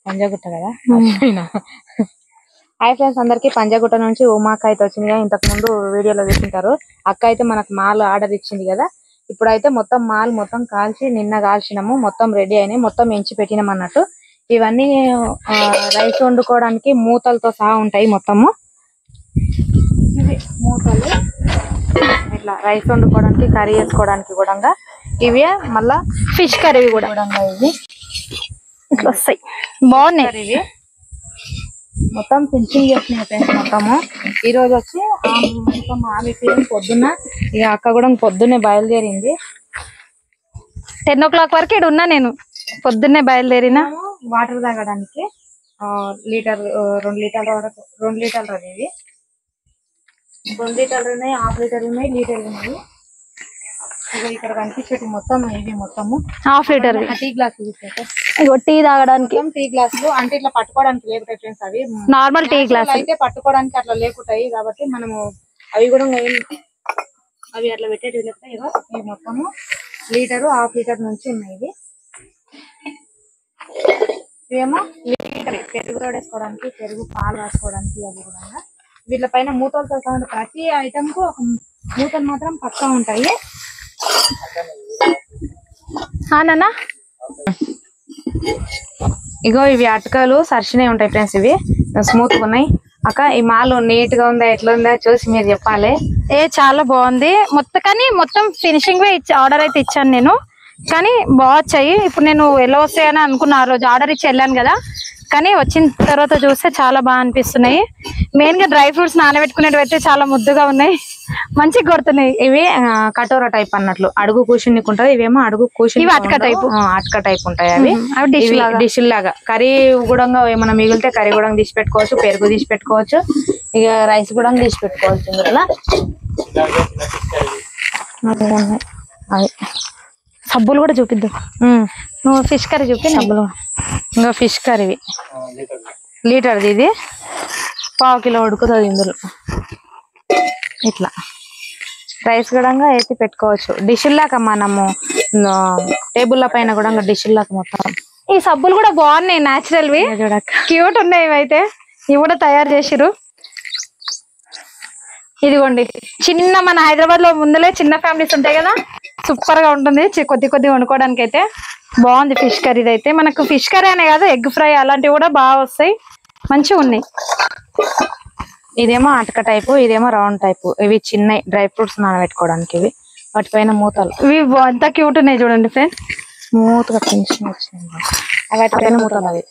పంజాగుట్ట కదా. Hi friends, అందరికి పంజాగుట్ట నుంచి ఉమాక అయితే వచ్చింది. ఇంతకు ముందు వీడియోలో చూసింటారు. అక్క అయితే మనకు మాల్ ఆర్డర్ ఇచ్చింది కదా. ఇప్పుడైతే మొత్తం మాల్ మొత్తం కాల్చి నిన్న కాల్చినాము. మొత్తం రెడీ అయినాయి, మొత్తం ఎంచి పెట్టినాం అన్నట్టు. ఇవన్నీ రైస్ వండుకోవడానికి మూతలతో సహా ఉంటాయి. మొత్తము ఇవి మూతలు ఇట్లా రైస్ వండుకోవడానికి, కర్రీ వేసుకోవడానికి కూడా ఇవి. మళ్ళా ఫిష్ కర్రీ కూడా ఇవి ఇట్లా వస్తాయి, బాగున్నాయి. ఇవి మొత్తం ఫినిషింగ్ చేస్తున్నాయి ఫ్రెండ్స్. మొత్తము ఈ రోజు వచ్చి మొత్తం ఆమె పొద్దున్న, ఇక అక్క కూడా పొద్దున్నే బయలుదేరింది. 10 o'clock వరకు ఇక్కడ ఉన్నా నేను. పొద్దున్నే బయలుదేరినా. వాటర్ తాగడానికి లీటర్ 2 లీటర్ల వరకు, 2 లీటర్లు ఇవి 2 లీటర్లు ఉన్నాయి, 1/2 లీటర్ ఉన్నాయి, లీటర్ ఉన్నాయి. ఇక్కడ కనిపించేటి మొత్తం ఇవి మొత్తము 1/2 లీటర్ టీ గ్లాసులు. టీ తాగడానికి టీ గ్లాసులు అంటే ఇట్లా పట్టుకోవడానికి లేకుంటాయి ఫ్రెండ్స్. అవి నార్మల్ టీ గ్లాస్ అయితే పట్టుకోవడానికి అట్లా లేకుంటాయి కాబట్టి మనము అవి కూడా అవి అట్లా పెట్టేటివి లేకపోతే ఇవి మొత్తము లీటరు 1/2 లీటర్ నుంచి ఉన్నాయి. ఇవేమో లీటర్ పెరుగు వేసుకోవడానికి, పెరుగు పాలు రాసుకోవడానికి. అవి కూడా వీళ్ళ పైన మూతలతో సహా ప్రతి ఐటమ్ కు ఒక మూతలు మాత్రం పక్కా ఉంటాయి. నాన్న ఇగో ఇవి అటకలు సరిచినే ఉంటాయి ఫ్రెండ్స్. ఇవి స్మూత్ గా ఉన్నాయి. అక్క ఈ మాల్ నీట్ గా ఉందా, ఎట్లా ఉందా చూసి మీరు చెప్పాలి. చాలా బాగుంది మొత్తం. కానీ మొత్తం ఫినిషింగ్ ఆర్డర్ అయితే ఇచ్చాను నేను, కానీ బాగా వచ్చాయి. ఇప్పుడు నేను ఎలా వస్తాయని అనుకున్నా, ఆ రోజు ఆర్డర్ ఇచ్చి వెళ్ళాను కదా. కానీ వచ్చిన తర్వాత చూస్తే చాలా బాగా అనిపిస్తున్నాయి. మెయిన్ గా డ్రై ఫ్రూట్స్ నానబెట్టుకునేవి అయితే చాలా ముద్దుగా ఉన్నాయి, మంచిగా కొడుతున్నాయి. ఇవి కటోరా టైప్ అన్నట్లు, అడుగు కూర్చుని ఉంటుంది. ఇవేమో అడుగు కూర్చుని అటక టైప్, అటక టైప్ ఉంటాయి. అవి డిష్ లాగా. కర్రీ కూడా ఏమైనా మిగిలితే కర్రీ కూడా తీసి పెట్టుకోవచ్చు, పెరుగు తీసి పెట్టుకోవచ్చు, ఇక రైస్ కూడా తీసి పెట్టుకోవచ్చు. ఇందులో అవి సబ్బులు కూడా చూపిద్దాం. నువ్వు ఫిష్ కర్రీ చూపి. సబ్బులు ఇంకా ఫిష్ కర్రీ లీటర్ది. ఇది 1/2 కిలో ఉడుకుతుంది. ఇందులో ఇట్లా రైస్ కూడా ఎత్తి పెట్టుకోవచ్చు. డిష్లాగా మనము టేబుల్ పైన కూడా డిష్లాగా మొత్తం. ఈ సబ్బులు కూడా బాగున్నాయి, న్యాచురల్ వి, క్యూట్ ఉన్నాయి. ఇవైతే ఇవి కూడా తయారు చేసిరు. ఇదిగోండి, చిన్న మన హైదరాబాద్ లో ముందులే చిన్న ఫ్యామిలీస్ ఉంటాయి కదా, సూపర్ గా ఉంటుంది. కొద్ది వండుకోవడానికి అయితే బాగుంది. ఫిష్ కర్రీ అయితే మనకు ఫిష్ కర్రీ అనే కాదు, ఎగ్ ఫ్రై అలాంటివి కూడా బాగా వస్తాయి, మంచిగా ఉన్నాయి. ఇదేమో అటక టైపు, ఇదేమో రౌండ్ టైపు. ఇవి చిన్న డ్రై ఫ్రూట్స్ నానబెట్టుకోవడానికి. ఇవి వాటిపైన మూతలు. ఇవి ఎంత క్యూట్ ఉన్నాయి చూడండి ఫ్రెండ్స్, స్మూత్ గా ఫినిషింగ్ వచ్చింది. వాటిపైన మూతలు. అవి